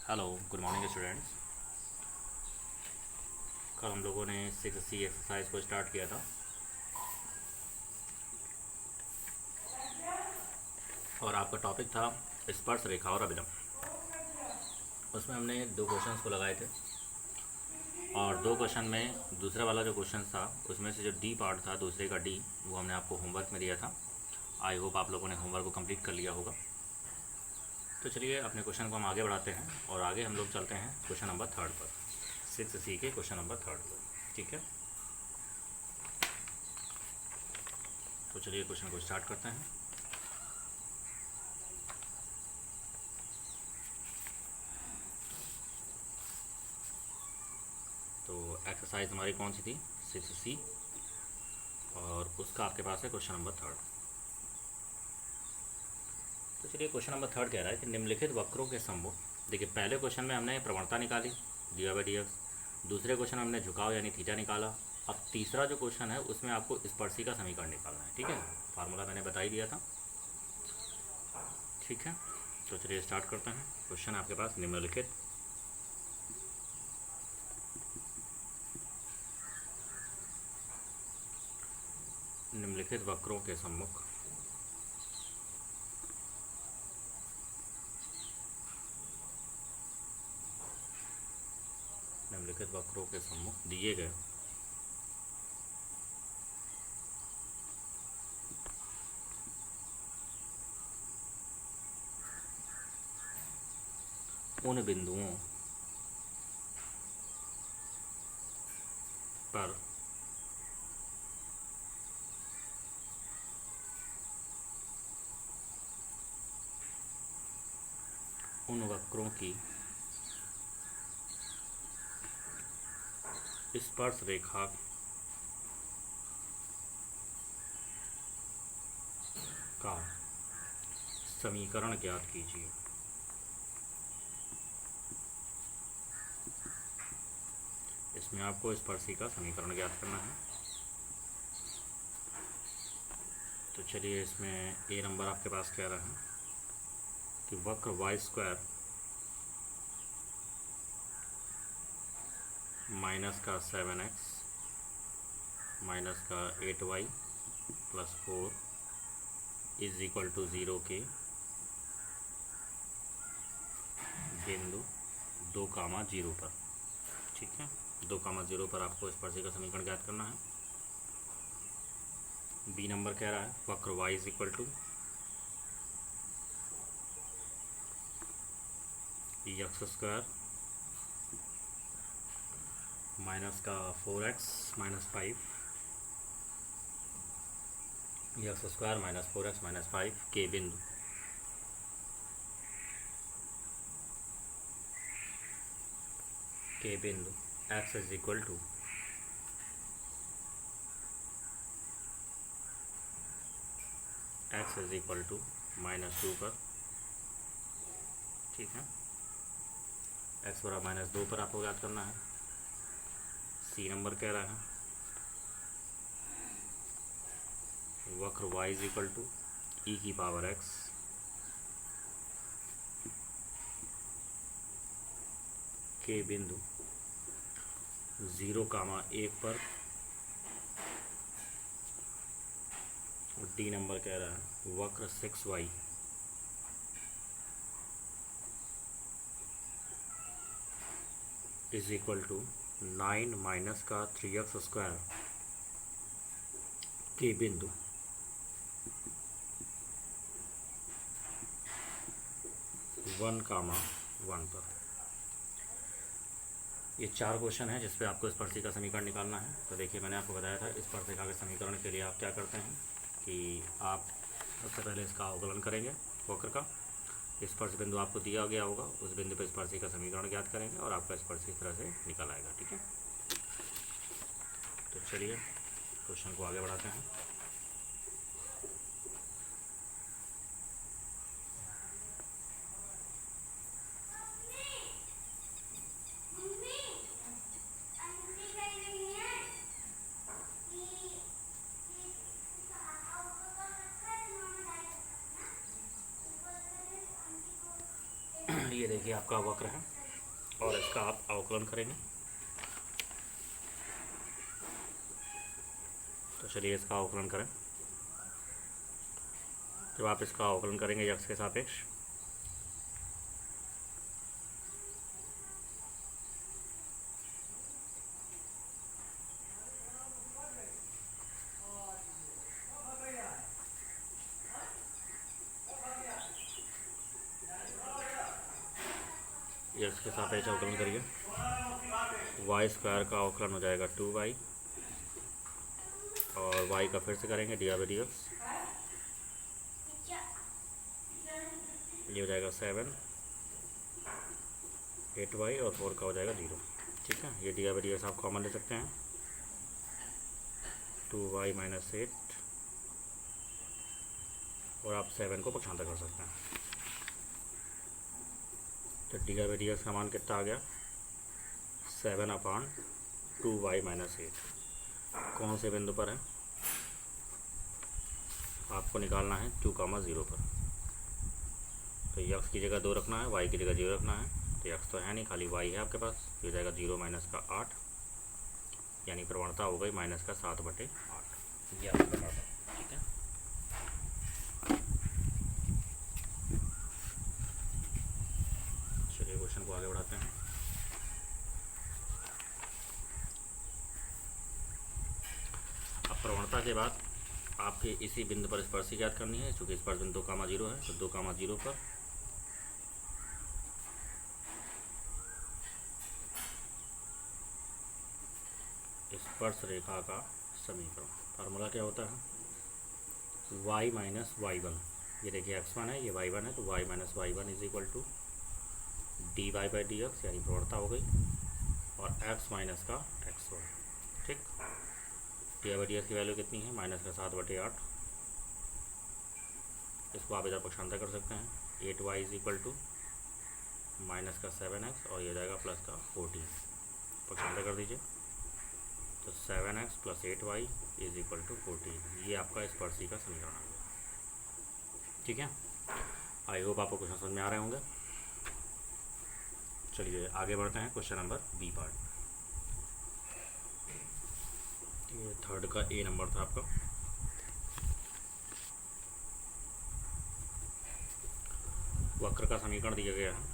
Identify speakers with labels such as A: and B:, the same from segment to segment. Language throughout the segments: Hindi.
A: Hello, good morning students. कल हम लोगों ने 6C एक्सरसाइज को स्टार्ट किया था और आपका टॉपिक था स्पर्श रेखा और अभिलंब। उसमें हमने दो क्वेश्चंस को लगाए थे और दो क्वेश्चन में दूसरा वाला जो क्वेश्चन था उसमें से जो डी पार्ट था, दूसरे का डी, वो हमने आपको होमवर्क में दिया था। आई होप आप लोगों ने होमवर्क को कंप्लीट कर लिया होगा। तो चलिए अपने क्वेश्चन को हम आगे बढ़ाते हैं और आगे हम लोग चलते हैं क्वेश्चन नंबर 3 पर, 6C के क्वेश्चन नंबर 3 पर। ठीक है, तो चलिए क्वेश्चन को स्टार्ट करते हैं। तो एक्सरसाइज हमारी कौन सी थी? 6C, और उसका आपके पास है क्वेश्चन नंबर 3। तो चलिए क्वेश्चन नंबर 3 कह रहा है कि निम्नलिखित वक्रों के सम्मुख। देखिए, पहले क्वेश्चन में हमने प्रवणता निकाली, डी बाई डी एक्स। दूसरे क्वेश्चन में हमने झुकाव यानी थीटा निकाला। अब तीसरा जो क्वेश्चन है उसमें आपको स्पर्शी का समीकरण निकालना है। ठीक है, फार्मूला मैंने बता ही दिया था। ठीक है, तो चलिए स्टार्ट करते हैं। क्वेश्चन आपके पास निम्नलिखित निम्नलिखित वक्रों के सम्मुख निम्नलिखित वक्रों के सम्मुख दिए गए उन बिंदुओं पर उन वक्रों की स्पर्श रेखा का समीकरण ज्ञात कीजिए। इसमें आपको स्पर्शी का समीकरण ज्ञात करना है। तो चलिए, इसमें ए नंबर आपके पास कह रहा है कि वक्र वाई स्क्वायर माइनस का 7x माइनस का 8y plus 4 is equal to 0 के बिंदु 2, 0 पर। ठीक है, 2, 0 पर आपको स्पर्शी का समीकरण ज्ञात करना है। बी नंबर कह रहा है वक्र y is equal to x square minus का 4x minus 5, x square minus 4x minus 5 के बिंदु x इज इक्वल टू -2 पर। ठीक है, x बराबर -2 पर आपको याद करना है। सी नंबर कह रहा है वक्र y इज इक्वल टू ई की पावर x के बिंदु 0, 1 पर। और डी नंबर कह रहा है वक्र 6y is equal to 9 minus का 3x स्क्वायर के बिंदु 1, 1 पर। ये 4 क्वेश्चन है जिस पे आपको स्पर्शी का समीकरण निकालना है। तो देखिए, मैंने आपको बताया था स्पर्श रेखा के समीकरण के लिए आप क्या करते हैं कि आप सबसे पहले इसका अवकलन करेंगे वक्र का। स्पर्श बिंदु आपको दिया गया होगा, उस बिंदु पर स्पर्शी का समीकरण ज्ञात करेंगे और आपका स्पर्श इस तरह से निकल आएगा। ठीक है, तो चलिए क्वेश्चन को आगे बढ़ाते हैं। ये देखिए, आपका वक्र है और इसका आप अवकलन करेंगे। तो चलिए इसका अवकलन करें। जब आप इसका अवकलन करेंगे यक्स के सापेक्ष, यक्स के सापेक्ष अवकलन करिए, वाई स्क्वायर का अवकलन हो जाएगा 2y और y का फिर से करेंगे डी बाई डी एक्स, ये हो जाएगा 7, 8y और 4 का हो जाएगा 0। ठीक है, ये डी बाई डी एक्स आप कॉमन ले सकते हैं, 2y माइनस 8 और आप 7 को पक्षांतर कर सकते हैं। तो डी बाई डी एक्स का मान कितना आ गया, 7/2y माइनस 8। कौन से बिंदु पर है आपको निकालना है, 2,0 पर। तो यक्स की जगह 2 रखना है, y की जगह 0 रखना है। तो यक्स तो है नहीं, खाली y है आपके पास, ये जाएगा 0 माइनस का 8, यानी प्रवणता हो गई माइनस का 7/8। ये आपका प्रवणता, ठीक है। चलिए क्वेश्चन को आगे बढ़ाते हैं। अब प्रवणता के बाद आपके इसी बिंदु पर स्पर्शी ज्ञात करनी है, चूँकि स्पर्श बिंदु 2,0 है। तो 2,0 पर स्पर्श रेखा का समीकरण, फार्मूला क्या होता है, y माइनस y1। ये देखिए x1 है, ये y1 है, तो y minus y1 is equal to dy by d x, यानी प्रवणता हो गई, और x माइनस का x1। ठीक, डी बाई डी एक्स की वैल्यू कितनी है, माइनस का 7/8। इसको आप इधर पक्षांतर कर सकते हैं, 8y is equal to minus का 7x और ये जाएगा प्लस का 14। पक्षांतर कर दीजिए, तो 7x plus 8y is equal to 14। ये आपका स्पर्शी का समीकरण आ गया। ठीक है, आई होप आपको क्वेश्चन समझ में आ रहे होंगे। चलिए आगे बढ़ते हैं, क्वेश्चन नंबर बी पार्ट। ये थर्ड का ए नंबर था आपका। वक्र का समीकरण दिया गया है,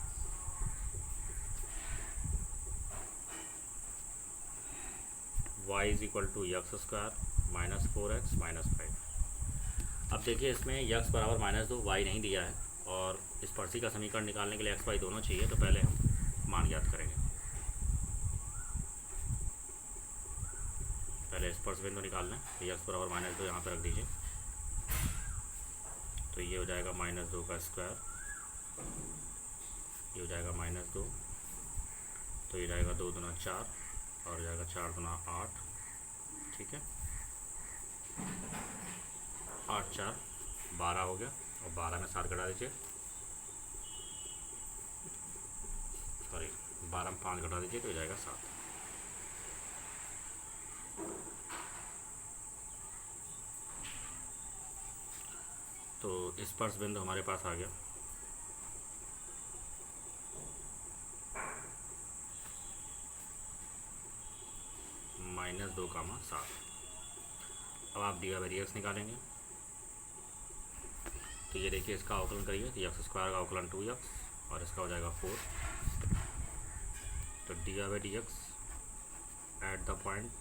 A: y is equal to x square minus 4x minus 5। अब देखिए इसमें यक्स बराबर -2, y नहीं दिया है, और स्पर्शी का समीकरण निकालने के लिए x y दोनों चाहिए। तो पहले हम मान ज्ञात करेंगे। पहले स्पर्श बिंदु निकाल लें, तो यक्स बराबर -2 यहाँ पर रख दीजिए। तो ये हो जाएगा -2 का स्क्वायर, ये हो जाएगा -2, तो ये जाएगा 2 दूना 4 और हो जाएगा 4 दूना 8। ठीक है, 8 4 12 हो गया, और 12 में 7 घटा दीजिए, सॉरी 12 में 5 घटा दीजिए, तो हो जाएगा 7। तो स्पर्श बिंदु हमारे पास आ गया, -2,7। अब आप डी बाई डी एक्स निकालेंगे। तो ये देखिए इसका अवकलन करिए, तो एक्स स्क्वायर का अवकलन 2x और इसका हो जाएगा 4। तो D by d x at the point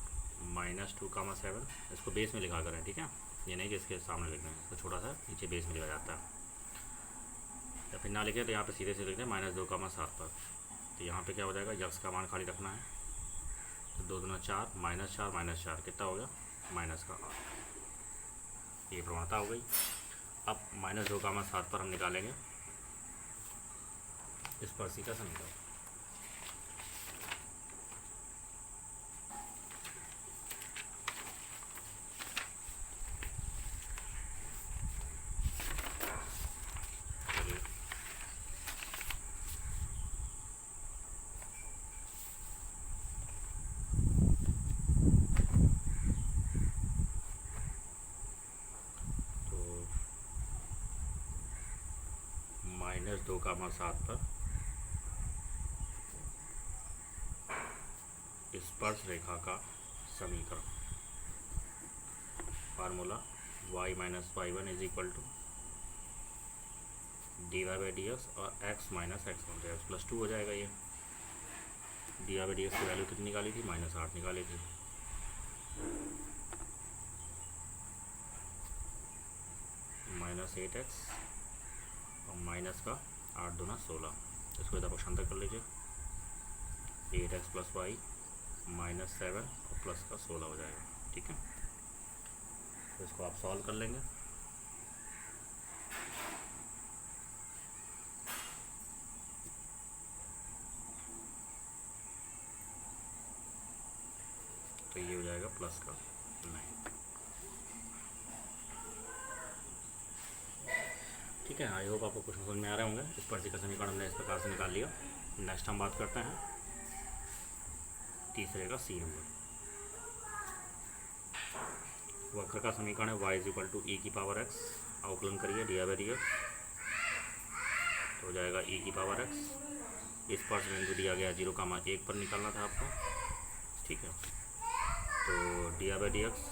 A: -2,7, इसको बेस में लिखा करें। ठीक है, ये नहीं कि इसके सामने लिखना है, इसको छोटा सा नीचे बेस में लिखा जाता है। या फिर ना लिखें तो यहाँ पे सीधे से लिख दें -2,7 पर। तो यहाँ पे क्या हो जाएगा, यक्स का मान खाली रखना है। तो 2 दूना 4 -4 -4 कितना हो गया, माइनस का 8। ये प्रवणता हो गई। अब -2,7 पर हम निकालेंगे स्पर्शी का समीकरण। -2,7 पर स्पर्श रेखा का समीकरण। Formula y minus y one is equal to d y by d x और x माइनस एक्स वन, तो एक्स प्लस टू हो जाएगा। ये d y by d x की वैल्यू कितनी निकाली थी? -8 निकाली थी। -8x और माइनस का 8 दूना 16, इसको इधर पक्षांतर कर लीजिए। 8x प्लस वाई -7 और प्लस का 16 हो जाएगा। ठीक है, तो इसको आप सॉल्व कर लेंगे। तो ये हो जाएगा प्लस का 9। ठीक है, आई होप आपको कुछ समझ में आ रहे होंगे। इस पर्ची का समीकरण हमने इस प्रकार से निकाल लिया। नेक्स्ट हम बात करते हैं तीसरे का सी नंबर। वक्र का समीकरण है y इज इक्वल टू ई की पावर x, अवकलन करिए डी बाई डी एक्स, तो हो जाएगा e की पावर x। इस पर बिंदु दिया गया 0,1 पर निकालना था आपको। ठीक है, तो D by d x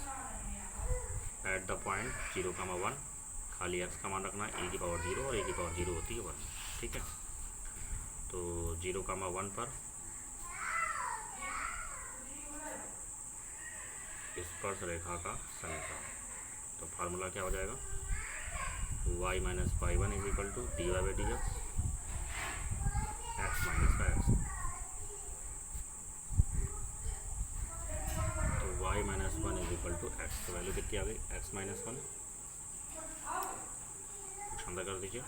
A: at the point 0,1, खाली x का मान रखना है e की पावर 0 और e की पावर 0 होती है 1। ठीक है, तो 0,1 पर स्पर्श रेखा का समीकरण। तो फार्मूला क्या हो जाएगा? y minus y one is equal to d y by d x, x minus का एक्स। तो y minus one is equal to x, तो वैल्यू कितनी आ गई? x माइनस वन, क्षमता कर दीजिए,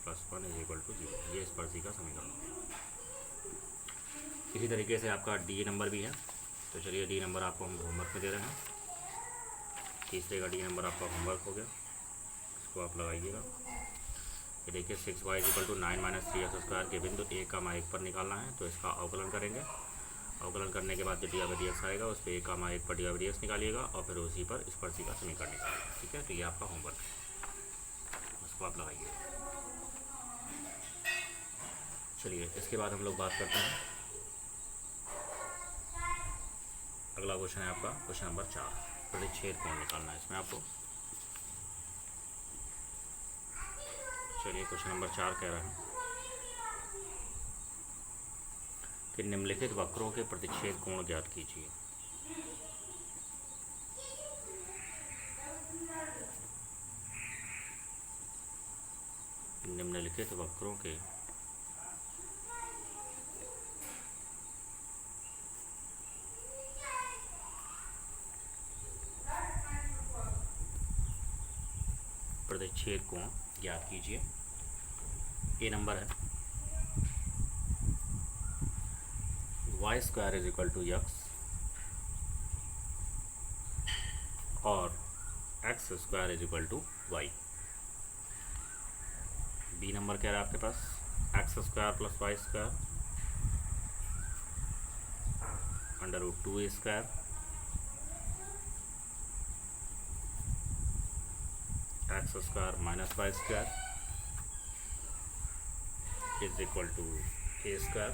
A: +1 इज इक्वल टू 0। ये स्पर्शी का समीकरण। इसी तरीके से आपका डी नंबर भी है। तो चलिए डी नंबर आपको हम होमवर्क में दे रहे हैं। तीसरे का डी नंबर आपका होमवर्क हो गया, इसको आप लगाइएगा। ये देखिए 6y is equal to 9 minus 3x² के बिंदु a का मान 1 पर निकालना है। तो इसका अवकलन करेंगे। अवकलन करने के बाद जो डी बाई डी एक्स आएगा उस पर a का मान 1 पर डी बाई डी एक्स निकालिएगा और फिर उसी पर स्पर्शी का समीकरण निकालिएगा। ठीक है, तो ये आपका होमवर्क है, उसको आप लगाइए। चलिए इसके बाद हम लोग बात करते हैं। अगला क्वेश्चन है आपका क्वेश्चन नंबर 4, प्रतिच्छेद कोण निकालना है इसमें आपको। चलिए क्वेश्चन नंबर 4 कह रहा है कि निम्नलिखित वक्रों के प्रतिच्छेद कोण ज्ञात कीजिए। निम्नलिखित वक्रों के प्रतिच्छेद कोण ज्ञात कीजिए। ए नंबर है y² is equal to x और x² is equal to y। B number कह रहा है आपके पास x² plus y² √2a² x² minus y² is equal to a²।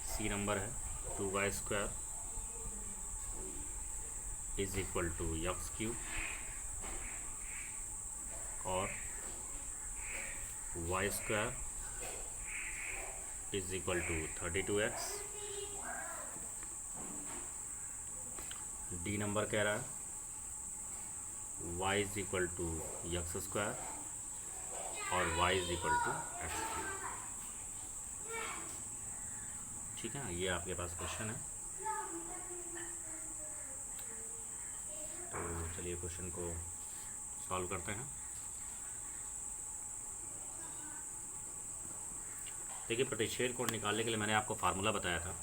A: C number है 2y² is equal to x³ और y² is equal to 32x। D number कह रहा है y is equal to x² और y is equal to x³। ठीक है, ये आपके पास क्वेश्चन है। तो चलिए क्वेश्चन को सॉल्व करते हैं। देखिए प्रतिच्छेद कोण निकालने के लिए मैंने आपको फार्मूला बताया था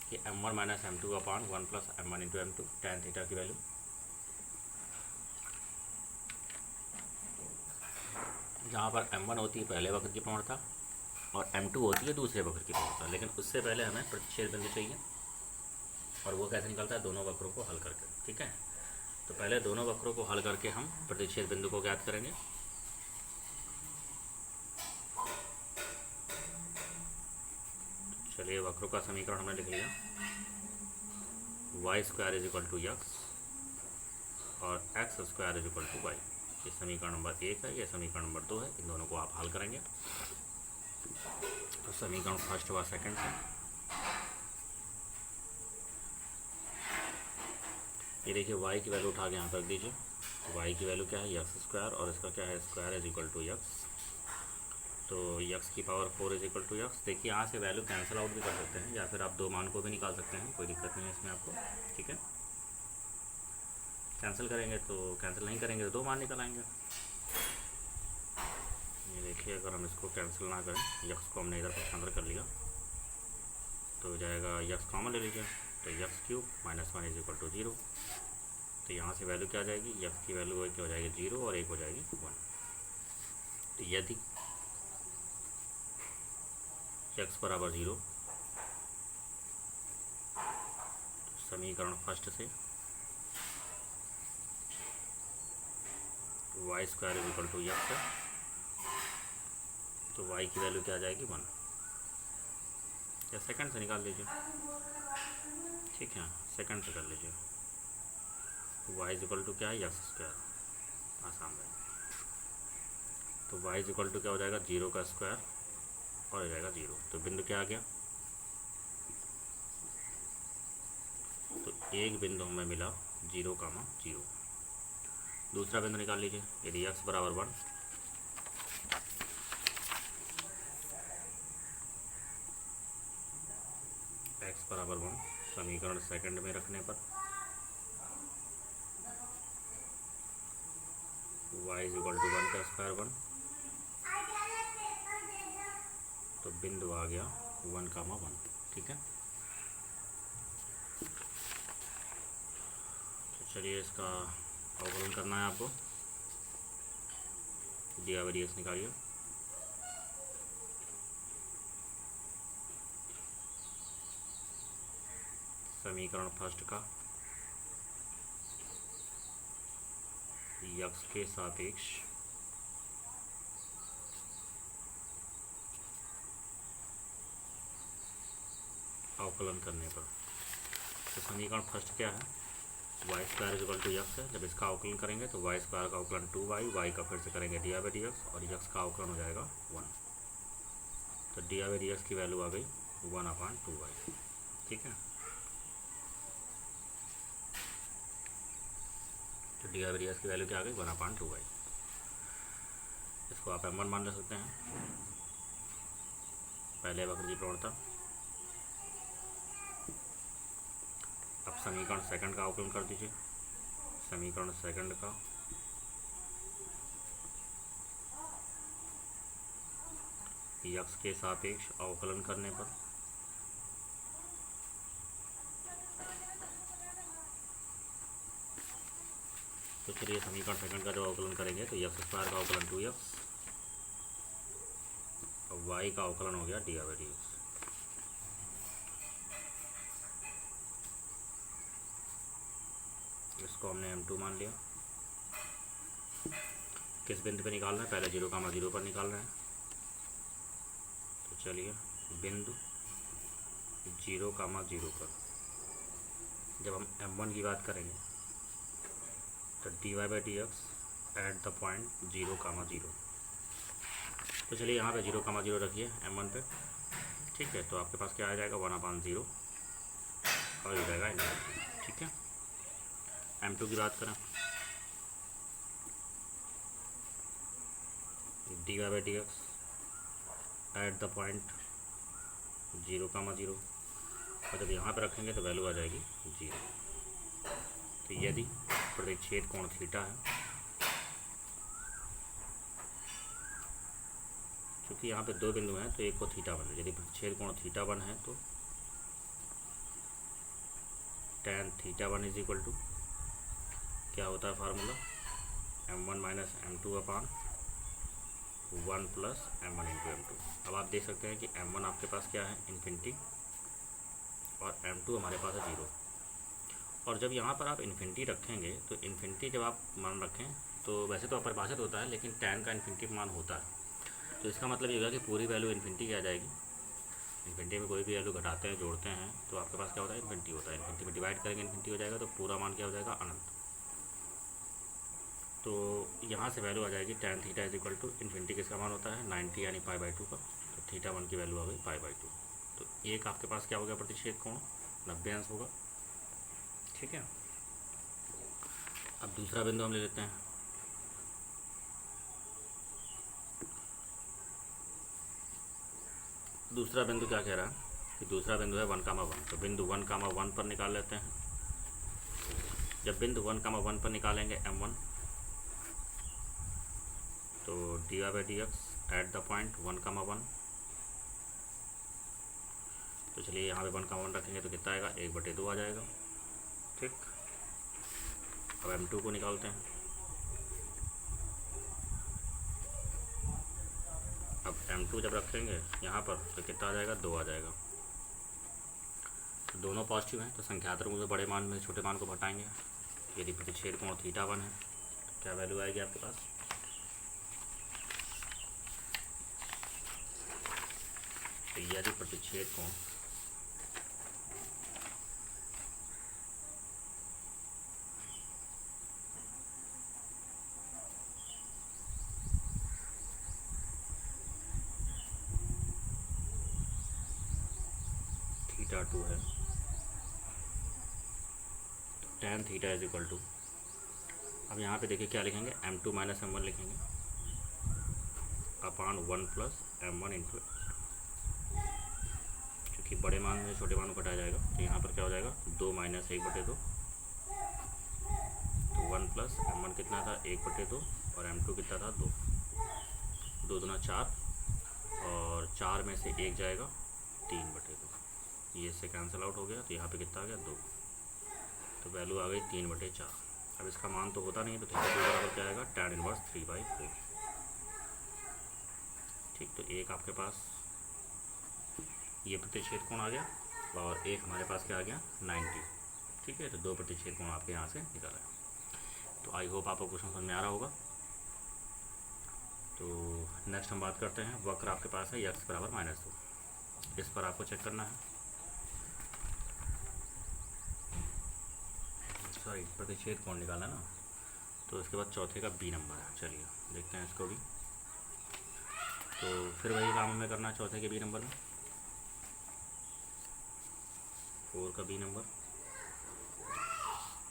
A: कि m1 minus m2 upon 1 plus m1 into m2 tan theta की वैल्यू। जहाँ पर m1 होती है पहले वक्र की प्रवणता और m2 होती है दूसरे वक्र की प्रवणता, लेकिन उससे पहले हमें प्रतिच्छेद बिंदु चाहिए। और वो कैसे निकलता है? दोनों वक्रों को हल करके। ठीक है, तो पहले दोनों वक्रों को हल करके हम प्रतिच्छेद बिंदु को ज्ञात करेंगे। चलिए वक्रों का समीकरण हमने लिख लिया, y square is equal to x और x square is equal to y. ये समीकरण नंबर 1 है, ये समीकरण नंबर 2 है। इन दोनों को आप हल करेंगे तो समीकरण फर्स्ट व सेकंड से ये देखिए y की वैल्यू उठा के यहाँ पर रख दीजिए। y की वैल्यू क्या है, यक्स स्क्वायर, और इसका क्या है, square is equal to x. तो यक्स की power 4 is equal to x. देखिए यहाँ से वैल्यू कैंसिल आउट भी कर सकते हैं या फिर आप दो मान को भी निकाल सकते हैं, कोई दिक्कत नहीं है इसमें आपको। ठीक है, कैंसिल करेंगे तो कैंसिल नहीं करेंगे तो दो मान निकल आएंगे। ये देखिए अगर हम इसको कैंसिल ना करें, यक्स को हमने इधर पक्षांतर कर लिया तो हो जाएगा यक्स कॉमन ले लीजिए, तो x cube minus 1 is equal to 0। तो यहाँ से वैल्यू क्या आ जाएगी, यक्स की वैल्यू क्या हो जाएगी 0 और 1 हो जाएगी 1। तो यदि यक्स बराबर 0, तो समीकरण फर्स्ट से y square is equal to x है, तो वाई की वैल्यू क्या आ जाएगी 1, या सेकंड से निकाल लीजिए। ठीक है, सेकंड से कर लीजिए। वाई इज इक्वल टू क्या है, यक्स स्क्वायर, आसान है। तो वाई इज इक्वल टू क्या हो जाएगा, 0 का स्क्वायर और हो जाएगा 0। तो बिंदु क्या आ गया, तो एक बिंदु हमें मिला 0,0। दूसरा बिंदु निकाल लीजिए। यदि x बराबर 1, x बराबर 1 समीकरण सेकंड में रखने पर y इज इक्वल टू 1 का स्क्वायर 1, तो बिंदु आ गया 1,1। ठीक है, तो चलिए इसका अवकलन करना है आपको। डी बाई डी एक्स निकालिए। समीकरण फर्स्ट का यक्स के सापेक्ष अवकलन करने पर, तो समीकरण फर्स्ट क्या है, y square is equal to x है। जब इसका अवकलन करेंगे तो वाई स्क्वायर का अवकलन 2y, वाई का फिर से करेंगे डी बाई डी एक्स और यक्स का अवकलन हो जाएगा 1। तो डी बाई डी एक्स की वैल्यू आ गई 1/2y। ठीक है, तो डी बाई डी एक्स की वैल्यू क्या आ गई 1/2y। इसको आप m1 मान ले सकते हैं, पहले वक्र की प्रवणता। अब समीकरण सेकंड का अवकलन कर दीजिए। समीकरण सेकंड का यक्स के सापेक्ष अवकलन करने पर तो चलिए समीकरण सेकंड का जो अवकलन करेंगे तो यक्स स्क्वायर का अवकलन 2x और वाई का अवकलन हो गया डी बाई डी एक्स। इसको हमने m2 मान लिया। किस बिंदु पे निकालना है, पहले 0,0 पर निकालना है। तो चलिए बिंदु 0,0 पर जब हम m1 की बात करेंगे तो d y by d x at the point 0,0। तो चलिए यहाँ पे 0,0 रखिए m1 पे। ठीक है, तो आपके पास क्या आ जाएगा 1/0 और हो जाएगा इनवर्स। ठीक है, m2 की बात करें, d y by d x at the point 0,0 और जब यहाँ पर रखेंगे तो वैल्यू आ जाएगी 0। तो यदि प्रतिच्छेद कोण थीटा है, क्योंकि यहाँ पे दो बिंदु हैं तो एक को थीटा 1, यदि प्रतिच्छेद कोण थीटा 1 है तो tan theta 1 is equal to क्या होता है formula, m1 minus m2 upon 1 plus m1 into m2। अब आप देख सकते हैं कि m1 आपके पास क्या है इन्फिनिटी और m2 हमारे पास है 0। और जब यहाँ पर आप इन्फिनिटी रखेंगे तो इन्फिनिटी जब आप मान रखें तो वैसे तो अपरिभाषित होता है लेकिन tan का इन्फिनिटी मान होता है, तो इसका मतलब ये होगा कि पूरी वैल्यू इन्फिनिटी की आ जाएगी इन्फिनिटी में कोई भी वैल्यू घटाते हैं जोड़ते हैं तो आपके पास क्या होता है, इन्फिनिटी होता है। इन्फिनिटी में डिवाइड करेंगे इन्फिनिटी हो जाएगा, तो पूरा मान क्या हो जाएगा, अनंत। तो यहाँ से वैल्यू आ जाएगी tan theta is equal to infinity किसका मान होता है, 90 यानी π/2 का। तो थीटा 1 की वैल्यू आ गई π/2। तो एक आपके पास क्या हो गया, प्रतिच्छेद कोण 90 अंश होगा। ठीक है, अब दूसरा बिंदु हम ले लेते हैं। दूसरा बिंदु क्या कह रहा है कि दूसरा बिंदु है 1,1। तो बिंदु 1,1 पर निकाल लेते हैं। जब बिंदु 1,1 पर निकालेंगे m1, तो dy/dx एट द पॉइंट 1,1। तो चलिए यहाँ पे 1,1 रखेंगे तो कितना आएगा, 1/2 आ जाएगा। ठीक, अब m2 को निकालते हैं। अब m2 जब रखेंगे यहाँ पर तो कितना आ जाएगा, 2 आ जाएगा। तो दोनों पॉजिटिव हैं, तो संख्यात्मक से बड़े मान में छोटे मान को घटाएंगे। यदि प्रतिच्छेद कोण थीटा 1 है तो क्या वैल्यू आएगी आपके पास, तो यदि प्रतिच्छेद कोण थीटा 2 है, तो tan theta is equal to, अब यहाँ पे देखिए क्या लिखेंगे, m2 - m1 लिखेंगे अपान 1 + m1 इंटू, क्योंकि बड़े मान में छोटे मान को घटाया जाएगा। तो यहाँ पर क्या हो जाएगा, 2 - 1/2। तो 1 + m1 कितना था, 1/2, और m2 कितना था, 2। 2 दूना 4, और 4 में से 1 जाएगा, 3/2। ये इससे कैंसिल आउट हो गया, तो यहाँ पे कितना आ गया, 2। तो वैल्यू आ गई 3/4। अब इसका मान तो होता नहीं, तो थीटा 2 बराबर क्या आएगा, tan इनवर्स 3/4। ठीक, तो एक आपके पास ये प्रतिच्छेद कोण आ गया, और एक हमारे पास क्या आ गया, 90। ठीक है, तो 2 प्रतिच्छेद कोण आपके यहाँ से निकाला है। तो आई होप आपको क्वेश्चन समझ में आ रहा होगा। तो नेक्स्ट हम बात करते हैं, वक्र आपके पास है x = -2। इस पर आपको चेक करना है, सॉरी प्रतिच्छेद कोण निकाला ना। तो इसके बाद चौथे का बी नंबर है, चलिए देखते हैं इसको भी। तो फिर वही काम हमें करना है चौथे के बी नंबर में, 4 का बी नंबर।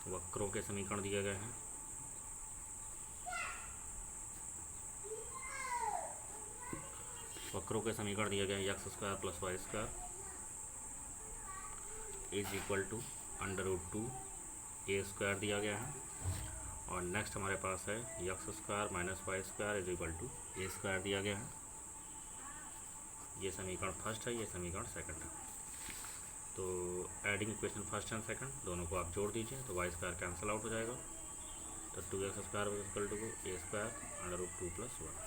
A: वक्रों के समीकरण दिए गए हैं। वक्रों के समीकरण दिए गए हैं, x² + y² is equal to √2 a² दिया गया है। और नेक्स्ट हमारे पास है x² - y² is equal to a² दिया गया है। ये समीकरण फर्स्ट है, ये समीकरण सेकंड है। तो adding equation first and second दोनों को आप जोड़ दीजिए, तो y² कैंसिल आउट हो जाएगा। तो 2x² is equal to a² √2 + 1।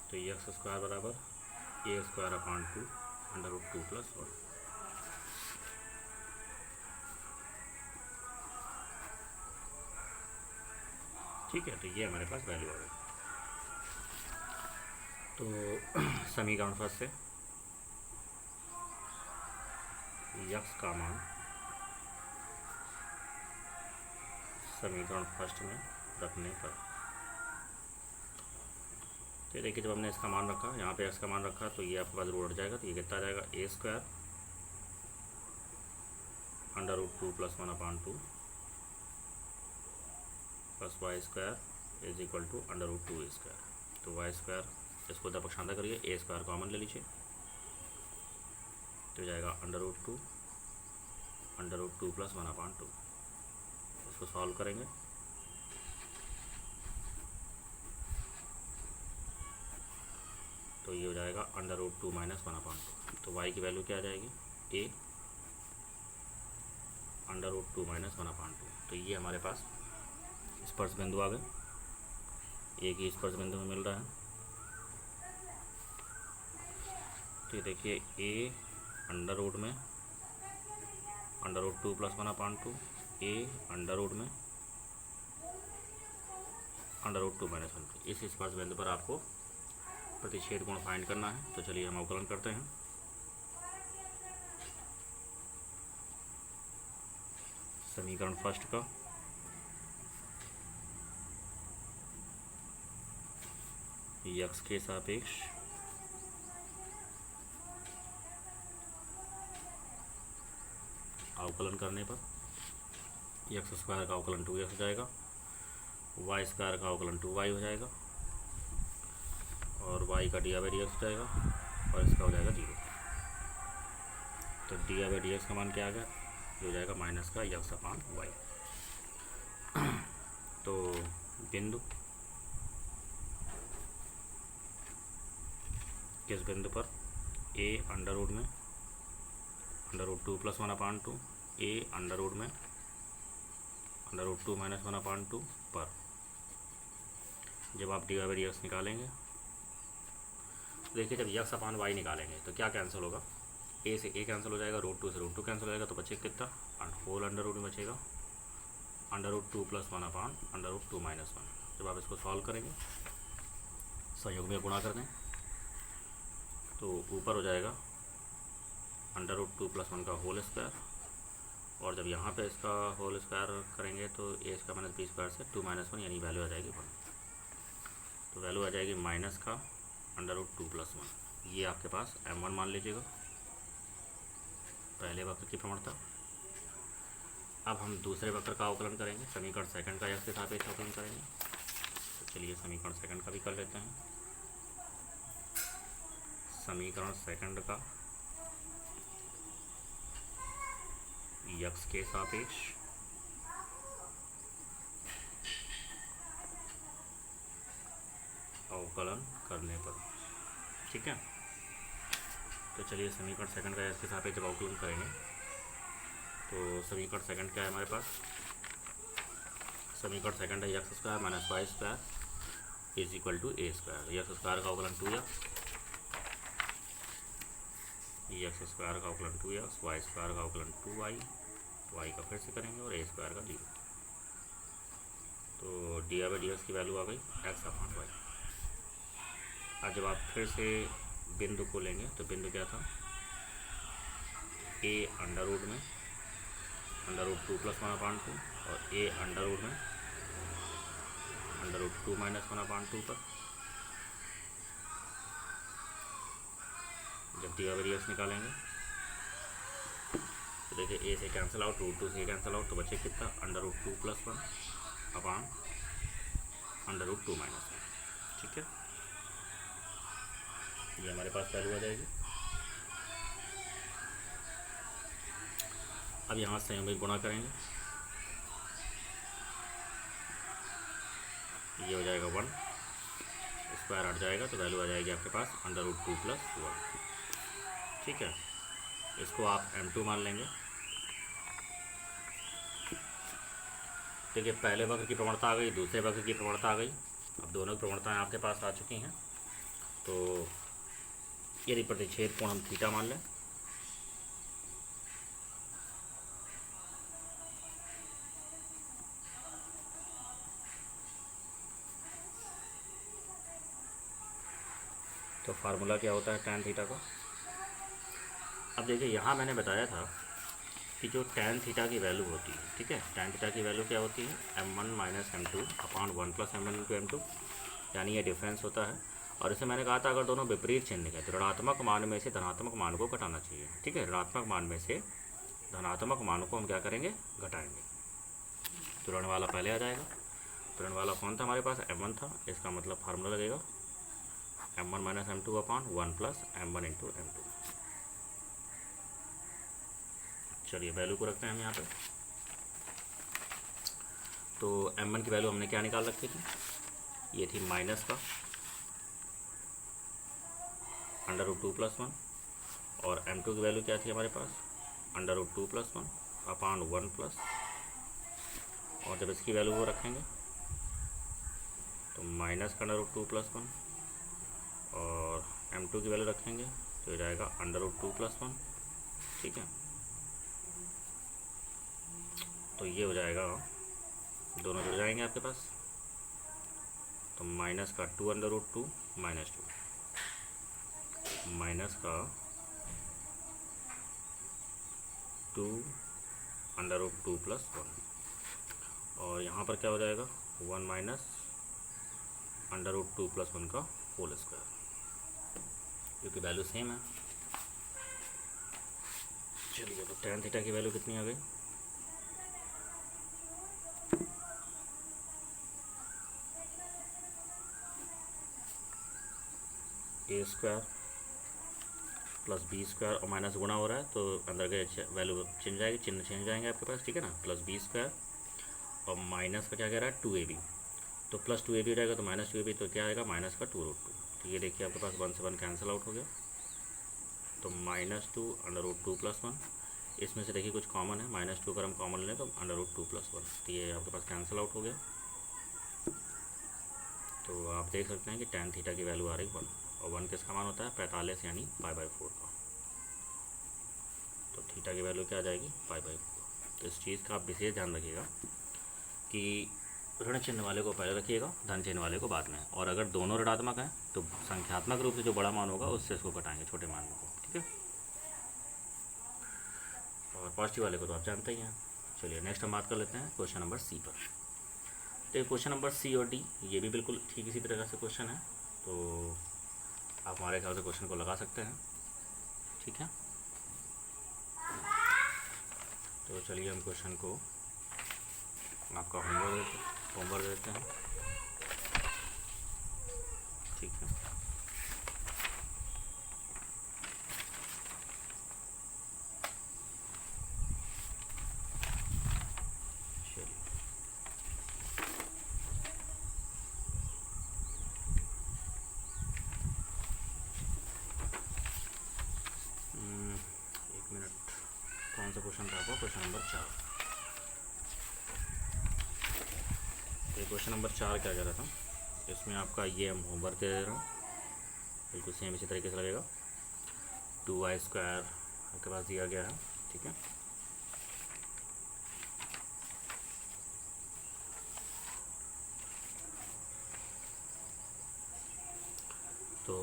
A: तो x² बराबर a² अपान 2 √2 + 1। ठीक है, तो ये हमारे पास वैल्यू आ गई। तो समीकरण फर्स्ट से x का मान समीकरण फर्स्ट में रखने पर, तो देखिए जब हमने इसका मान रखा, यहाँ पे x का मान रखा, तो ये आपके पास रूट हट जाएगा। तो ये कितना आ जाएगा, a² √2 + 1/2 + y² is equal to √2 a²। तो y², इसको उधर पक्षांतर करिए, a² कॉमन ले लीजिए, तो जाएगा √2 + 1/2। इसको सॉल्व करेंगे, तो ये हो जाएगा √2 - 1/2। तो y की वैल्यू क्या आ जाएगी, a √2 - 1/2। तो ये हमारे पास स्पर्श बिंदु आ गए, एक ही स्पर्श बिंदु में मिल रहा है। तो ये देखिए a अंडर रूट में √2 + 1/2, a अंडर रूट में √2 - 1/2। इस स्पर्श बिंदु पर आपको प्रतिच्छेद कोण फाइंड करना है। तो चलिए हम अवकलन करते हैं। समीकरण फर्स्ट का x के सापेक्ष अवकलन करने पर एक्स स्क्वायर का अवकलन 2x हो जाएगा, वाई स्क्वायर का अवकलन 2y हो जाएगा और y का dx हो जाएगा और इसका हो जाएगा 0। तो dx का मान क्या आ गया, ये हो जाएगा माइनस का x अपान y। तो बिंदु, किस बिंदु पर a अंडर रूट में under root 2 + 1/2 a under root में अंडर रूट 2 - 1/2 पर जब आप dx निकालेंगे, देखिए जब x अपान y निकालेंगे तो क्या कैंसिल होगा, a से a कैंसिल हो जाएगा, रूट 2 से रूट 2 कैंसिल हो जाएगा, तो बचेगा कितना, होल अंडर रूट में बचेगा अंडर रूट 2 + 1/√2 - 1। जब आप इसको सॉल्व करेंगे, संयोग में गुणा कर दें, तो ऊपर हो जाएगा अंडर रूट 2 + 1 का होल स्क्वायर, और जब यहाँ पे इसका होल स्क्वायर करेंगे तो a square minus b square से 2 - 1 यानी वैल्यू आ जाएगी 1। तो वैल्यू आ जाएगी माइनस का अंडर रूट 2 + 1। ये आपके पास m1 मान लीजिएगा, पहले वक्र की प्रवणता। अब हम दूसरे वक्र का अवकलन करेंगे, समीकरण सेकंड का x के सापेक्ष अवकलन करेंगे। तो चलिए समीकरण सेकंड का भी कर लेते हैं। समीकरण सेकंड का x के सापेक्ष अवकलन करने पर, ठीक है। तो चलिए समीकरण सेकंड का x के सापेक्ष जब अवकलन करेंगे तो समीकरण सेकंड क्या है हमारे पास, समीकरण सेकंड है x square minus y square is equal to a square. X square का अवकलन 2x, एक्स स्क्वायर का अवकलन 2x, वाई स्क्वायर का अवकलन 2y, y का फिर से करेंगे और a स्क्वायर का 0। तो dx की वैल्यू आ गई x अपान y। आज जब आप फिर से बिंदु को लेंगे तो बिंदु क्या था, a अंडर रूट में अंडर रूट 2 + 1/2 और a अंडर रूट में अंडर रूट 2 - 1/2 पर जब dx निकालेंगे तो देखिए a से कैंसिल आउट, रूट 2 से कैंसिल आउट, तो बचे कितना, under root 2 + 1 upon under root 2 - 1, ठीक है। ये हमारे पास वैल्यू आ जाएगी। अब यहाँ से हम गुणा करेंगे, ये हो जाएगा 1, स्क्वायर हट जाएगा तो वैल्यू आ जाएगी आपके पास अंडर रूट 2 + 1, ठीक है। इसको आप m2 मान लेंगे। देखिए पहले वक्र की प्रवणता आ गई, दूसरे वक्र की प्रवणता आ गई। अब दोनों की प्रवणताएं आपके पास आ चुकी हैं। तो यदि प्रतिच्छेद कोण हम थीटा मान लें, तो फार्मूला क्या होता है tan थीटा का। अब देखिए यहाँ मैंने बताया था कि जो tan थीटा की वैल्यू होती है, ठीक है, tan थीटा की वैल्यू क्या होती है, m1 - m2 upon 1 + m1 × m2, यानी ये डिफरेंस होता है। और इसे मैंने कहा था अगर दोनों विपरीत चिन्ह के तो ऋणात्मक मान में से धनात्मक मान को घटाना चाहिए, ठीक है। ऋणात्मक मान में से धनात्मक मान को हम क्या करेंगे, घटाएंगे। तो ऋण वाला पहले आ जाएगा। तो ऋण वाला कौन था हमारे पास, m1 था। इसका मतलब फार्मूला लगेगा m1 - m2 upon 1 + m1 × m2। चलिए वैल्यू को रखते हैं हम यहाँ पे। तो m1 की वैल्यू हमने क्या निकाल रखी थी, ये थी माइनस का अंडर रूट 2 + 1, और m2 की वैल्यू क्या थी हमारे पास, अंडर रूट 2 + 1 अपान 1 प्लस, और जब इसकी वैल्यू वो रखेंगे तो माइनस का अंडर रूट 2 + 1, और m2 की वैल्यू रखेंगे तो हो जाएगा अंडर रूट 2 + 1, ठीक है। तो ये हो जाएगा, दोनों जुड़ जाएंगे आपके पास, तो माइनस का 2 अंडर रूट 2 - 2, माइनस का 2√2 + 1 और यहाँ पर क्या हो जाएगा 1 माइनस √2 + 1 का होल स्क्वायर, क्योंकि वैल्यू सेम है। चलिए तो tan थीटा की वैल्यू कितनी आ गई, a² + b² और माइनस गुणा हो रहा है तो अंदर के वैल्यू चेंज जाएगी, चिन्ह चेंज जाएंगे आपके पास, ठीक है ना। +b² और माइनस का क्या कह रहा है 2ab, तो +2ab हो जाएगा तो -2ab, तो क्या आएगा माइनस का 2√2। तो ये देखिए आपके पास 1 से 1 कैंसिल आउट हो गया, तो -2√2 + 1, इसमें से देखिए कुछ कॉमन है, -2 अगर हम कॉमन लें तो √2 + 1, तो ये आपके पास कैंसिल आउट हो गया। तो आप देख सकते हैं कि tan थीटा की वैल्यू आ रही 1, और 1 किसका मान होता है 45, यानी π/4 का। तो थीटा की वैल्यू क्या आ जाएगी π/4। तो इस चीज़ का आप विशेष ध्यान रखिएगा कि ऋण चिन्ह वाले को पहले रखिएगा, धन चिन्ह वाले को बाद में, और अगर दोनों ऋणात्मक हैं तो संख्यात्मक रूप से जो बड़ा मान होगा उससे इसको घटाएंगे छोटे मान को, ठीक है। और पॉजिटिव वाले को तो आप जानते ही हैं। चलिए नेक्स्ट हम बात कर लेते हैं क्वेश्चन नंबर सी पर। तो क्वेश्चन नंबर सी और डी ये भी बिल्कुल ठीक इसी तरह से क्वेश्चन है, तो आप हमारे ख्याल से क्वेश्चन को लगा सकते हैं, ठीक है। तो चलिए हम क्वेश्चन को आपका होमवर्क देते हैं, ठीक है। चलिए एक मिनट, कौन सा क्वेश्चन था आपका, क्वेश्चन नंबर 4। क्वेश्चन नंबर 4 क्या कह रहा था, इसमें आपका ये हम होमवर्क दे रहा हूँ, बिल्कुल सेम इसी तरीके से लगेगा। 2y² आपके पास दिया गया है, ठीक है। तो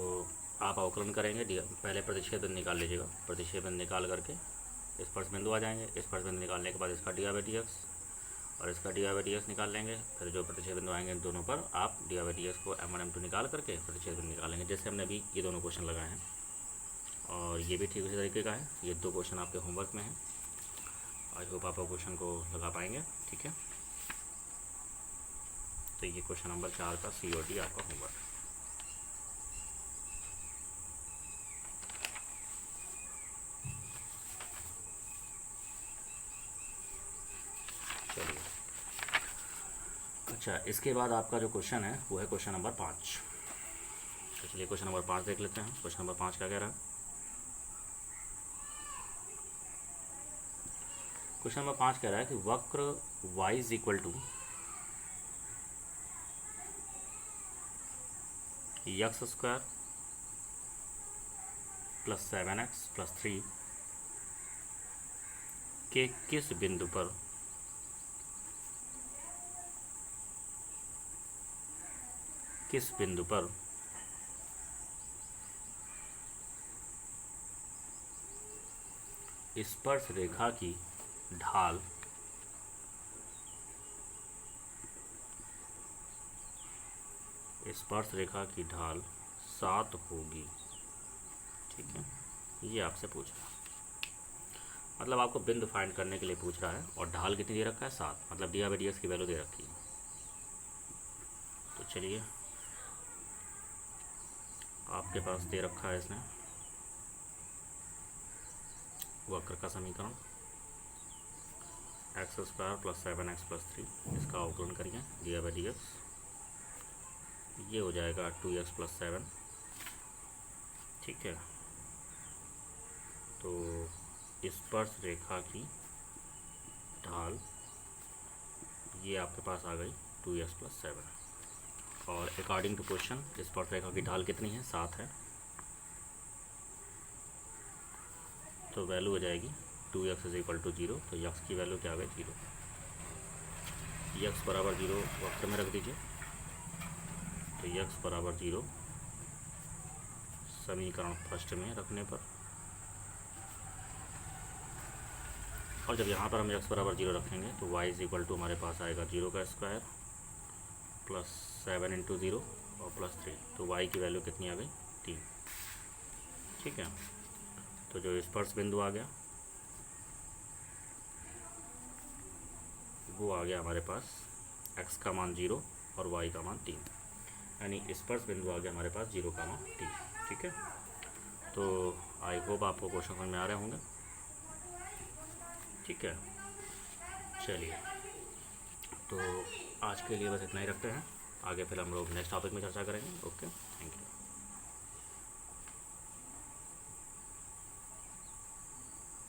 A: आप अवकलन करेंगे, पहले प्रतिच्छेद बिंदु निकाल लीजिएगा, प्रतिच्छेद बिंदु निकाल करके स्पर्श बिंदु आ जाएंगे, स्पर्श बिंदु निकालने के बाद इसका dy/dx और इसका dy/dx निकाल लेंगे, फिर जो प्रतिच्छेद बिंदु आएंगे दोनों पर आप dy/dx को m1 m2 निकाल करके प्रतिच्छेद बिंदु निकालेंगे, जैसे हमने अभी ये दोनों क्वेश्चन लगाए हैं। और ये भी ठीक उसी तरीके का है, ये 2 क्वेश्चन आपके होमवर्क में हैं। आई होप आप क्वेश्चन को लगा पाएंगे, ठीक है। तो ये क्वेश्चन नंबर 4 का सी और डी आपका होमवर्क। चलिए अच्छा, इसके बाद आपका जो क्वेश्चन है वो है क्वेश्चन नंबर 5। तो चलिए क्वेश्चन नंबर 5 देख लेते हैं। क्वेश्चन नंबर 5 क्या कह रहा है, क्वेश्चन नंबर 5 कह रहा है कि वक्र y = x² + 7x + 3 के किस बिंदु पर स्पर्श रेखा की ढाल स्पर्श रेखा की ढाल 7 होगी, ठीक है। ये आपसे पूछ रहा है, मतलब आपको बिंदु फाइंड करने के लिए पूछ रहा है, और ढाल कितनी दे रखा है 7, मतलब dy/dx की वैल्यू दे रखी है। तो चलिए आपके पास दे रखा है इसने वक्र का समीकरण x² + 7x + 3, इसका अवकलन करिए dy/dx, ये हो जाएगा 2x + 7, ठीक है। तो स्पर्श रेखा की ढाल ये आपके पास आ गई 2x + 7, और अकॉर्डिंग टू क्वेश्चन स्पर्श रेखा की ढाल कितनी है 7 है, तो वैल्यू हो जाएगी 2x = 0, तो x की वैल्यू क्या आ गई 0, x = 0 वक्र में रख दीजिए, तो x = 0 समीकरण फर्स्ट में रखने पर, और जब यहाँ पर हम x बराबर 0 रखेंगे तो y इज इक्वल टू हमारे पास आएगा 0 का स्क्वायर प्लस 7 इंटू 0 और प्लस 3, तो y की वैल्यू कितनी आ गई 3। ठीक है, तो जो स्पर्श बिंदु आ गया वो आ गया हमारे पास x का मान 0 और y का मान 3, यानी स्पर्श बिंदु आ गया हमारे पास 0 का मान 3। ठीक है, तो आई होप आपको क्वेश्चन समझ में आ रहे होंगे। ठीक है, चलिए, तो आज के लिए बस इतना ही रखते हैं, आगे फिर हम लोग नेक्स्ट टॉपिक में चर्चा करेंगे। Okay, thank you.